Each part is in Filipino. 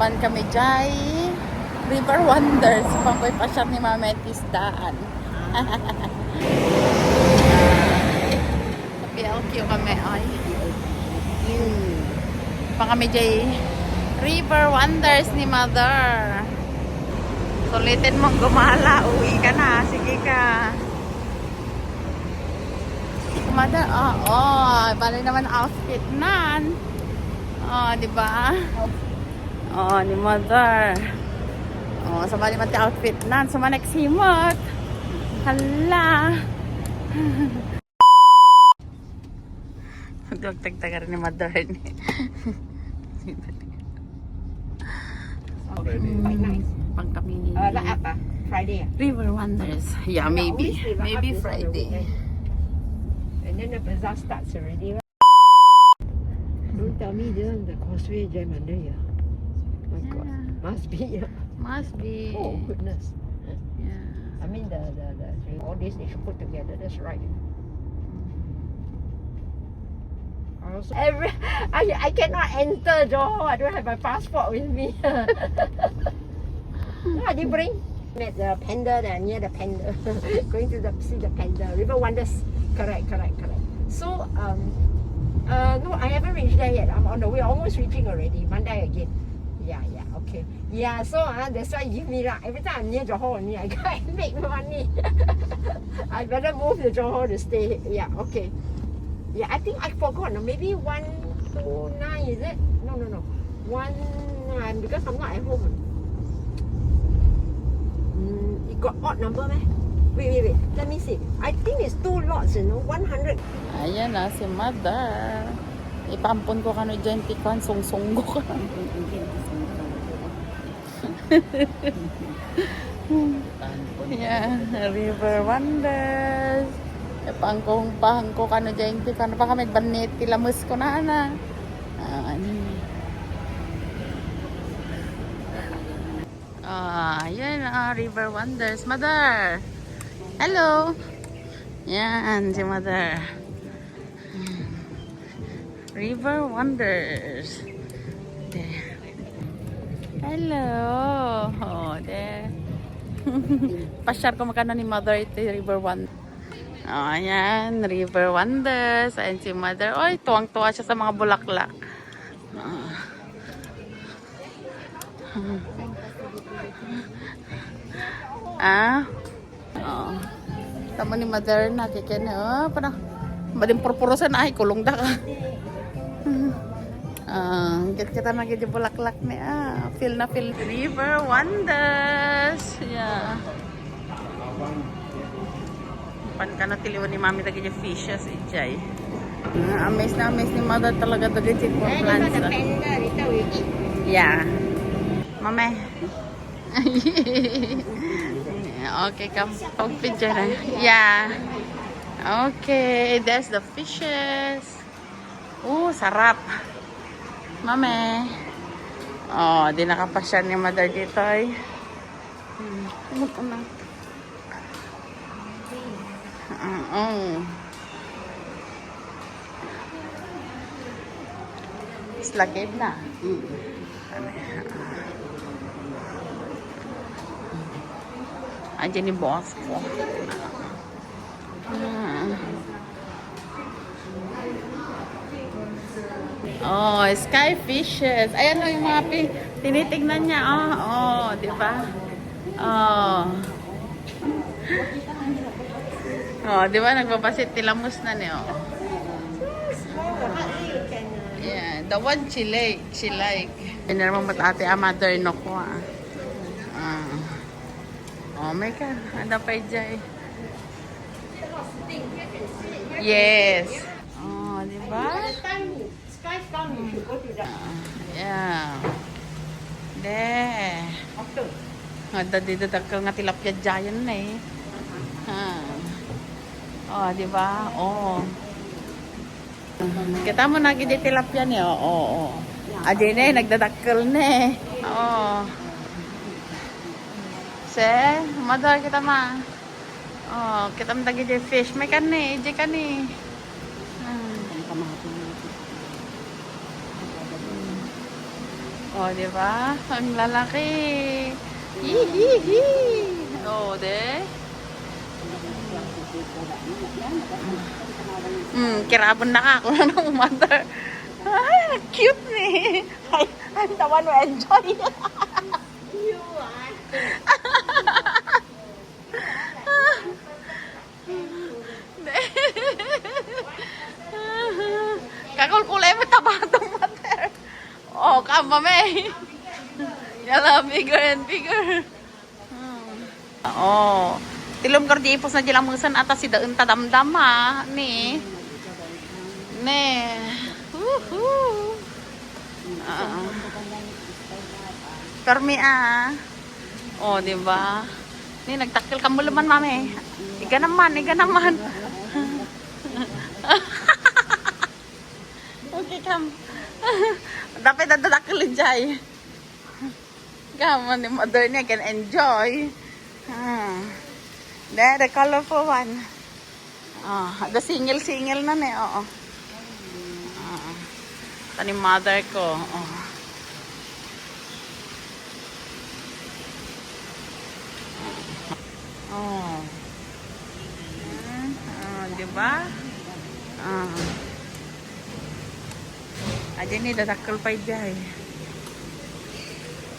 naman kami dyan. River Wonders. Pangkoy pa siya ni Mama Tisdaan. Sa PLQ kami. Ay. Pa kami dyan. River Wonders ni Mother. Sulitin mong gumala. Uwi ka na. Sige ka. Mother, bali naman outfit nan. Di ba? Ni Mother. Sa bali mati outfit nan. Sumanek simot. Hala. Magtagtagar ni Mother. Quite nice. Pang kami. Apa? Friday. River Wonders. Yeah, maybe. Maybe Friday. And then the bazaar starts already. Don't tell me the causeway jam under here. My God. Must be. Must be. Oh, goodness. Yeah. I mean, all this they should put together. That's right. Also, I cannot enter Johor. I don't have my passport with me. No, I didn't bring. At the panda there, near the panda. Going to see the panda. River Wonders. Correct. So, no, I haven't reached there yet. I'm on the way. Almost reaching already. Mandai again. Yeah, okay. Yeah, so that's why you give me that. Every time I'm near Johor, I can't make money. I better move to Johor to stay. Yeah, okay. Yeah, I think I forgot. Maybe 129, is it? No. 19, because I'm not at home. It got odd number, meh? Wait. Let me see. I think it's 2 lots, 100. Ayan na, si Mother. Ipampon ko kano dyan, tikwan, sungsunggo ka. Yeah, River Wonders. Pangkong ko kano dyan, tikwan. Pa kami banit, tilamus ko na na. Ayan na, River Wonders. Mother! Hello! Yan, si Mother. River Wonders. There. Hello! There. Pasyar ko magkano ni Mother ito, River Wonders. Ayan, River Wonders. Ayan si Mother. Oy, tuwang-tuwa siya sa mga bulaklak. Tama ni Mother na kikene. Parang maling purpurosan ay kulong da ka. Kita na gid bulaklak ni feel na feel River Wonders. Yeah. Pan kana tiliwan ni Mami dagi fishes ijay. Amaze ni Mother talaga dagi for plants. Yeah. Mame. Okay, come. Picture na. Yeah. Okay, there's the fishes. Sarap. Mame. Di nakapasya ni Mother dito ay. Isla Cave na. Ayan yung boss ko. Sky fishes. Ayan o yung mga tinitignan niya. Di ba? Di ba? Nagbabasit tilamos na niyo. Yeah, the one she like. Hindi naman ba't ate Mother no ko Oh my God, ada pa ijay. Yes. Di ba? Sky's coming. You should go to that. Yeah. There. Ada dito dakal nga tilapia giant na eh. Di ba? Kita mo na gid tilapia ni. Adi na nagdadakkel na eh. Mother kita ma. Kita mendagi je fish. May kan ni, je kan ni. Oh, di ba? Ang lalaki. Hihihi. Oh, de. Kirabon na ka ako na ng mother. Ay, cute ni. I'm the one who enjoy. You are. Kakulkulay mo tabatong mother. Oh, kamba may. Yala, bigger and bigger. Oh. Tilom kar di ipos na jilang mungsan atas si daun tadamdam ha. Ni. Ne. Woohoo. Permi ah. Oh, di ba? Ni nagtakil ka mo laman, mami. Iga naman, iga naman. Okay, kam. Dapat dadakil jay. Come on, the mother niya can enjoy. There, the colorful one. The single na ne. Oo. Tani mother ko. Diba? Aja ni dadakkel pa jay.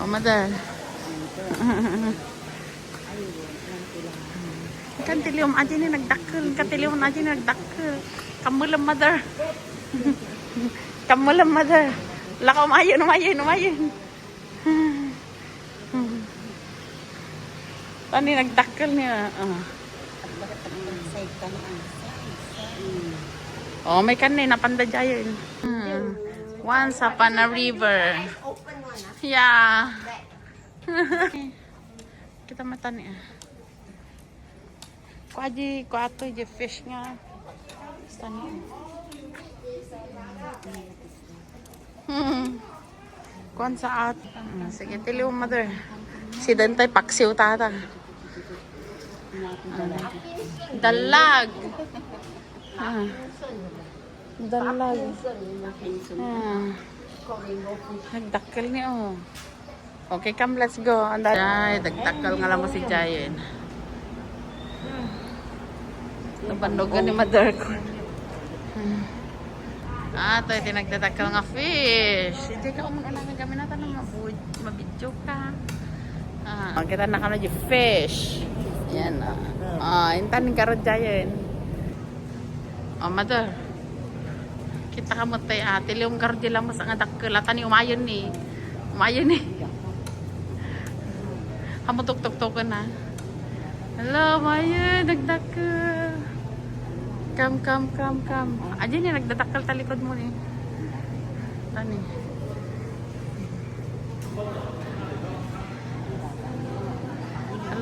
Oh, mother. Kan tilium aja ni nagdakkel, katilium aja ni nagdakkel. Kamu lang mother. Kamu lang mother. Lakaw mayon. Tani nagdakkel niya. Oh, may kanay napanda jayon. Once upon a river. Open one. Yeah. Kita mata ni. Ko ato je fish nga. Tani. Kuan sa at. Sige tiliw mother. Si Dantay paksiw tata. Dalag. Dalag. Nagdakkel ni oh. Okay, come, let's go. Ay, nagdakkel nga lang mo si Jayen. Nabandogan ni mother ko. Ito, ito nagdadakkel nga fish. Hindi ka umunan nga kami natin na mabidyo ka. Kita na kami yung fish. Yan. Intan ng karot Jayen. Mother. Kita ka mo tayo ate. Liong karot lang mo sa nga dakkel. Ata ni umayon ni. Hamo tuk-tuk-tukan na. Hello, Mayon. Nagdakkel. Come. Aja ni nagdadakkel talikod mo ni. Tani.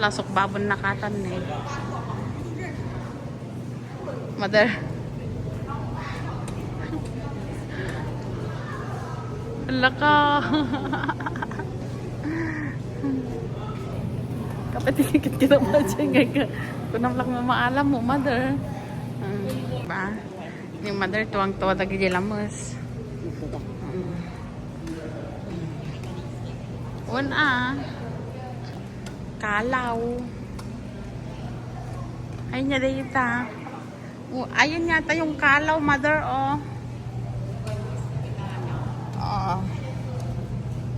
Lasok babon na katan ni. Mother. Laka. Kapatikit kita ba dyan? Kunam lang mamaalam mo, mother. Ba? Yung mother tuwang-tuwa tagi lamos. Kalaw. Ayun niya dito. Ayun yata yung kalaw, mother, oh.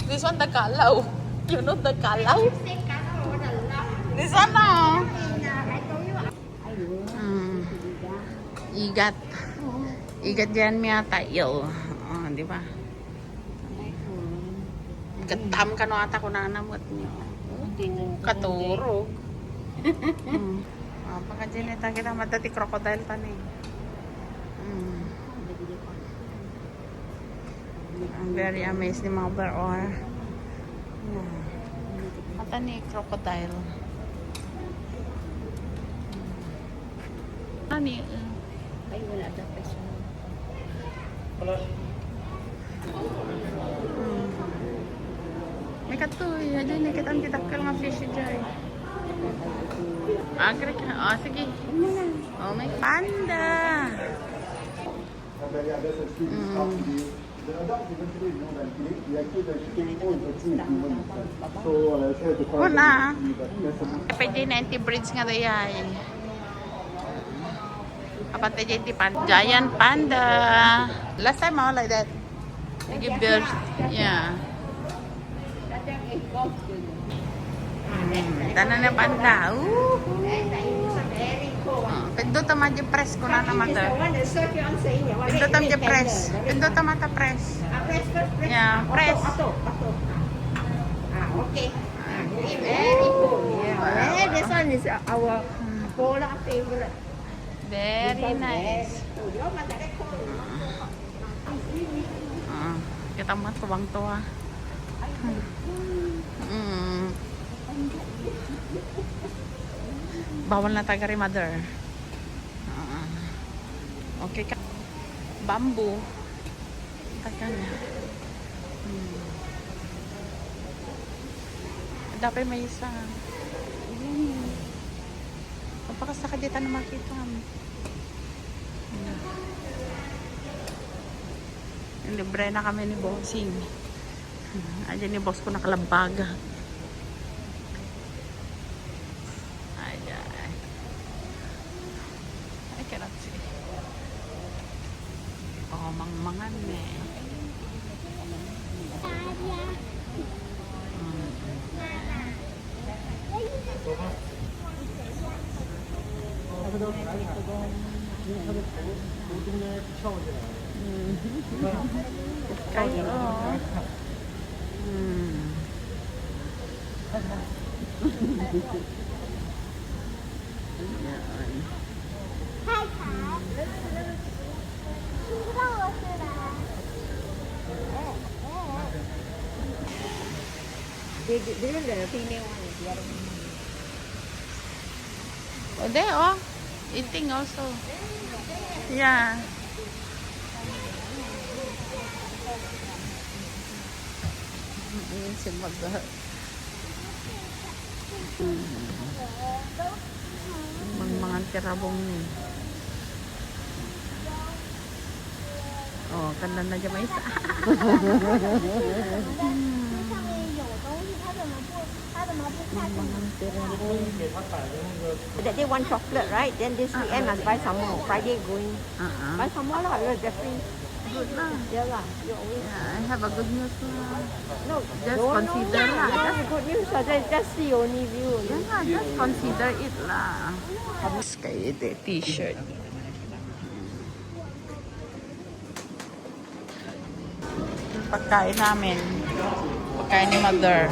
This one the kalaw. You know the kalaw? This one, oh. Igat. Igat dyan miya tayo. Di ba? Gatam ka no ata ko na namot niyo. Katurog. Pagka dyan ita kita matati crocodile tani. I'm very amazed ni mother or mata ni crocodile. Ani? Ay, wala daw pa siya. May katoy. Ayan, nakita ang titakal nga fish dyan. Agri ka. Sige. May panda. The adult eventually know that we actually the shipping is actually human. So share the Wala. but Pwede na anti-breeds nga dayay. Apante dyan di pan. Giant panda. Last time ako like that. Give birth. Yeah. Tanan na panda. Pindot ang mga press ko na naman daw. Pindot ang press. Pindot ang mata press. Press first, press. Yeah, press. Auto. Okay. Very cool. Yeah. This one is our Polar favorite. Very nice. Kita mo tuwang tuwa. Bawal na tagari mother. Okay ka. Bamboo. Taga na. Dapat may isa. Napakasaka dito na makita. Libre na kami ni Bossing. Ayan ni boss ko nakalambag. Ayan. I cannot see. Oh, mangmangan eh. Kayo. This is the female one. The other one. Oh, there, oh. Eating also. Yeah. Ayan si Mother. Mga tirabong ni. Oh, kanda na dyan may isa. That day one chocolate, right? Then this weekend must buy some more. Friday going buy some more lah. Jeffrey. Good lah. Yeah lah. You always. Yeah, I have a good news lah. No, Just don't consider know lah. Just good news. Just see only view. Yeah, just consider it lah. Tapos kayo ito, t-shirt. Yung pagkain namin. Pagkain ni Mother.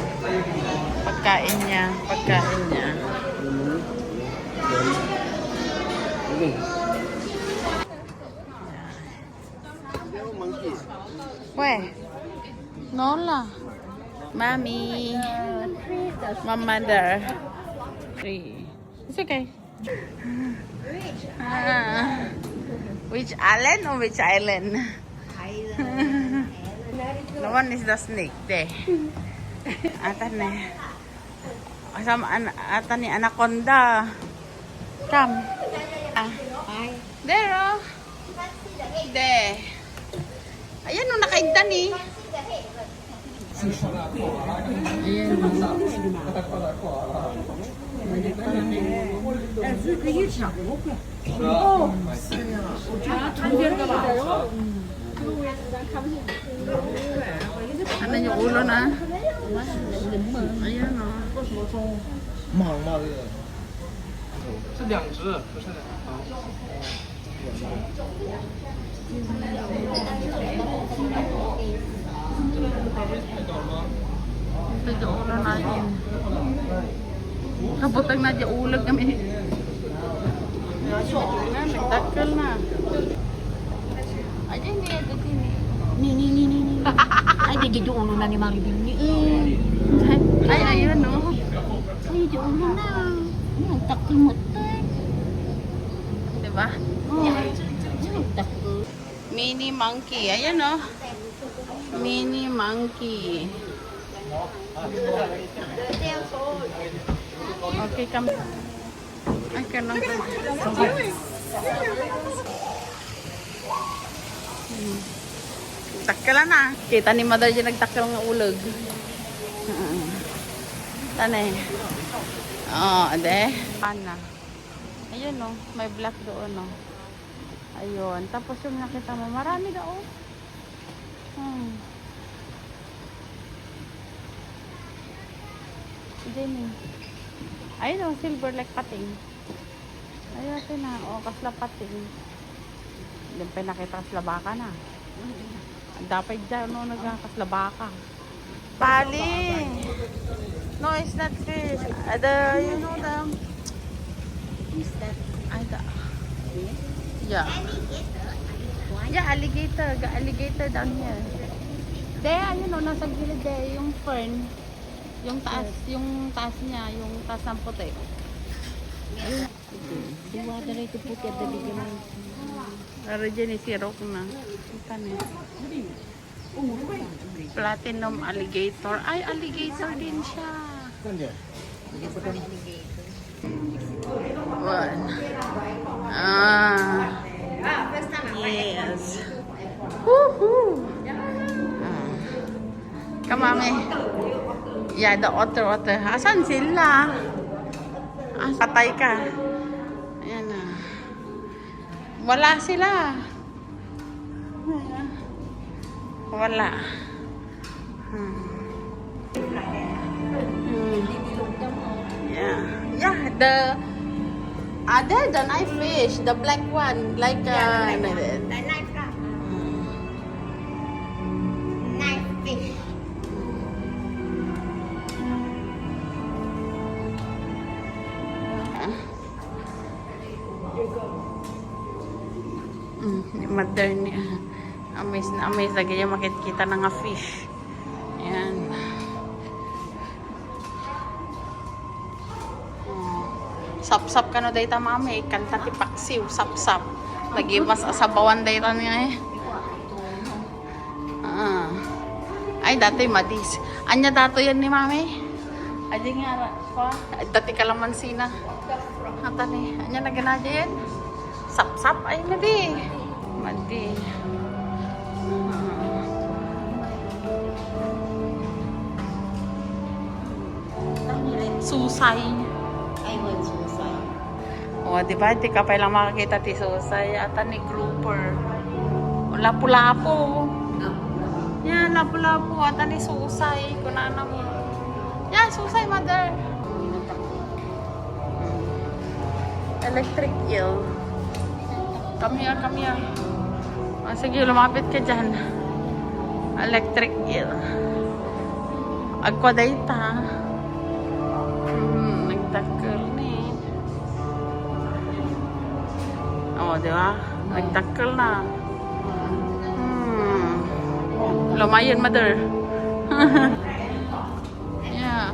Pagkain niya. Pagkain niya. Weh. Nola. Mommy. Mother. 3. It's okay. Which island or which island? No one is the snake. There. Atan eh. Kasama atan ni anaconda. Come. There oh. There. Ayan no, nakaigdan eh. Ayan ano yung ulo na? Ayan o. 忙吗？这个是两只，不是Ito yung ulo natin. Kabutang na yung ulag kami. Nagtakal na. Ayan niya, dito niya. Ni. Ay, di gitu ulo na ni Maribel ni. Ay, ayun no. Ay, di ulo na. Ang takil mo tayo. Diba? Takil. Mini monkey. Ayan no. Mini monkey. Okay, come. I cannot. Nagtakala na. Kita ni mother dyan nagtakal ng ulog. Tane. De. Ana. Ayun no, may black doon no. Ayun. Tapos yung nakita mo, marami daw. Jenny. Ayun no, silver like pating. Ayun natin na. Kasla pating. Hindi pa nakita kasla baka na. Dapat dyan no, nagkakasla baka. Pali. No, it's not fish. You know the... Is that Yeah. Yeah, alligator. Alligator down here. There, you know, nasa gilid there, yung fern. Yung taas niya, yung taas ng puti. the water to put at the beginning? Pero dyan sirok na. Platinum alligator. Ay, alligator din siya. One. Yes. Woohoo. Kamami. Yeah, the otter. Asan sila? Patay ka. Ayan na. Wala sila. Wala. Yeah, the knife fish, the black one, like The knife crab. Knife fish. Mother niya. Amaze na amaze lagi niya makikita ng nga fish. Ayan. Sap-sap ka no dayta mami. Kanta ti paksiw. Sap-sap. Lagi mas asabawan dayta niya eh. Ay, dati madis. Anya dato yan ni mami? Adi nga pa. Dati kalamansi na. Hata ni. Anya na ganadya yan? Sap-sap. Ay, madi. Madi. Susay. I want susay. O, di ba? Di ka pa lang makakita ti susay. Ata ni grouper. O, lapu-lapu. Yan, lapu-lapu. Ata ni susay. Kunana mo. Yan, susay, mother. Electric eel. Come here. O, sige, lumapit ka dyan. Electric eel. Agwa dayta. Nagtakal ni. O, di ba? Nagtakal na. Lumayan, mother. Yeah.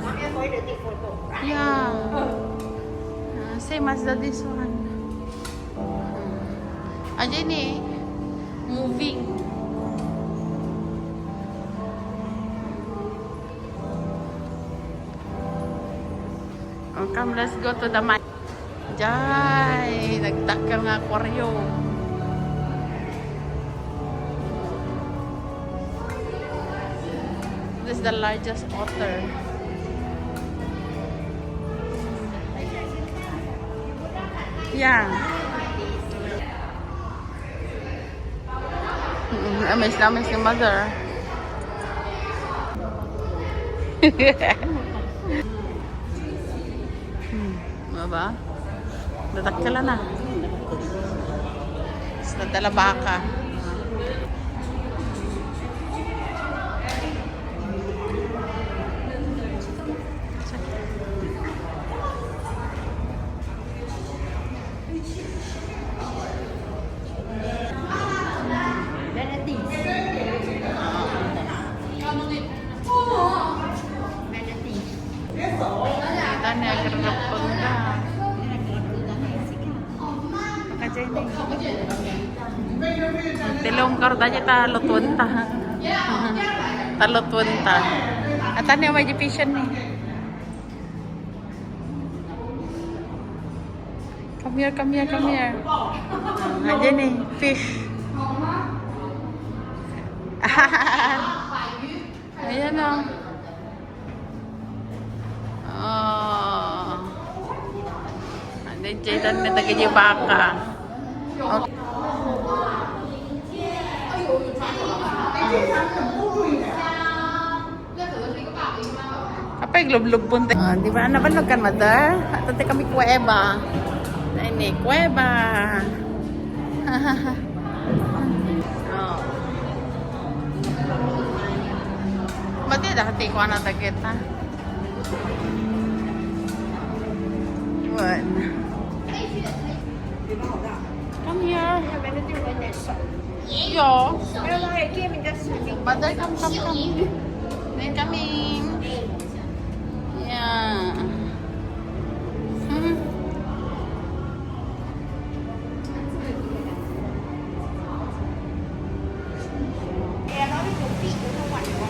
Yeah. Same as this one. Ayan eh. Moving. Oh, come, let's go to the mine. Jai, nagtakal ng aquarium. This is the largest otter. Yeah. Amaze na amaze ni mother. Diba? Natakala na. Tapos nadala baka. Kita niya gerapon ka. Tilong karta niya talutun ta. Talutun ta. At ano yung may division ni? Come here. Ayan eh, fish. Ayan o. Oh. Ano dyan na naging yung baka. Okay. Apa yung lublob punta? Di ba? Nabalog kan, mother? Ato kami kuweba. Ini kuweba. Oh. Ba't dati ko na tagit, ha? What? Come here. Yo. Mother, come. Then coming. Yeah.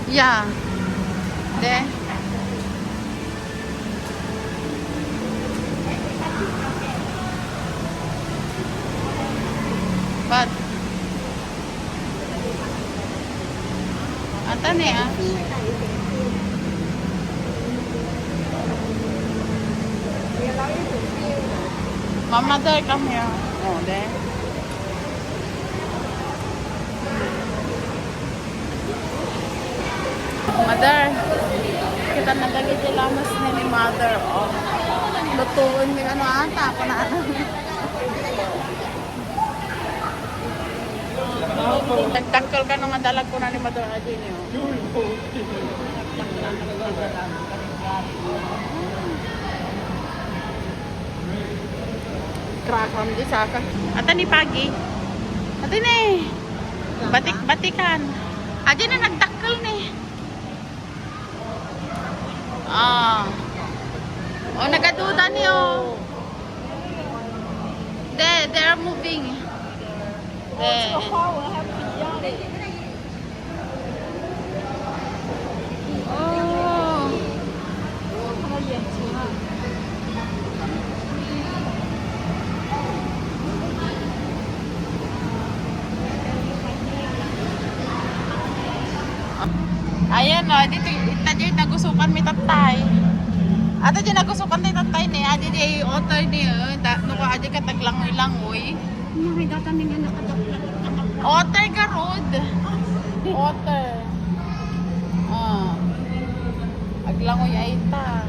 Yeah. There. But ata niya. Mama, there, come here. Oh, there. Mother, kita nagagit yung lamas ni mother. Oh, lutuin ni ano ata ako na ano. Nagtangkal ka nung madalag ko na ni mother Adi niyo. Krakam di saka. Ata ni pagi. Ata ni. Batikan. Aja na nagtakal ni. Ah. Oh, nagaduda niyo. They are moving. Oh. Ayan o, dito dyan nagusukan mi tatay. Ato dyan nagusukan ni tatay ni, adi di otter ni, nuko adi ka taglangoy-langoy. Otter ka road. Otter. Aglangoy ay ta.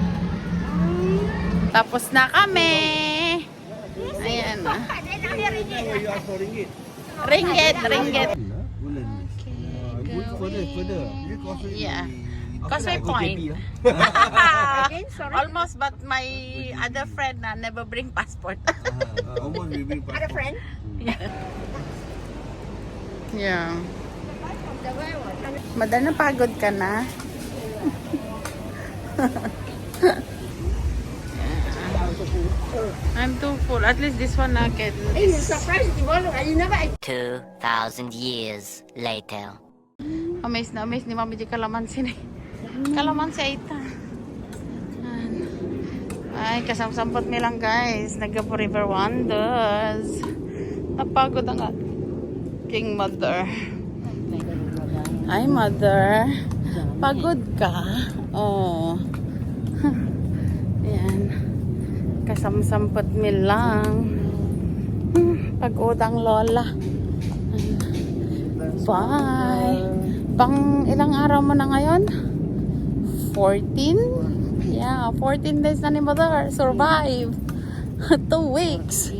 Tapos na kami. Ayan. Ringgit. Further. Yeah. Causeway Point. Almost, but my other friend never bring passport. Almost we bring Other friend? Yeah. Madal na pagod ka na. I'm too full. At least this one I can. Hey, you're surprised you never 2,000 years later. Amaze ni Mami di kalamansi ni. Kalamansi ay ita. Ay, kasamsampot mi lang guys. Nagka-Forever Wonders. Napagod ang King Mother. Ay, Mother. Pagod ka? Oh. Ayan. Kasamsampot mi lang. Pagod ang lola. Bye. Pang ilang araw mo na ngayon? 14? Yeah, 14 days na ni Mother. Survive. 2 weeks.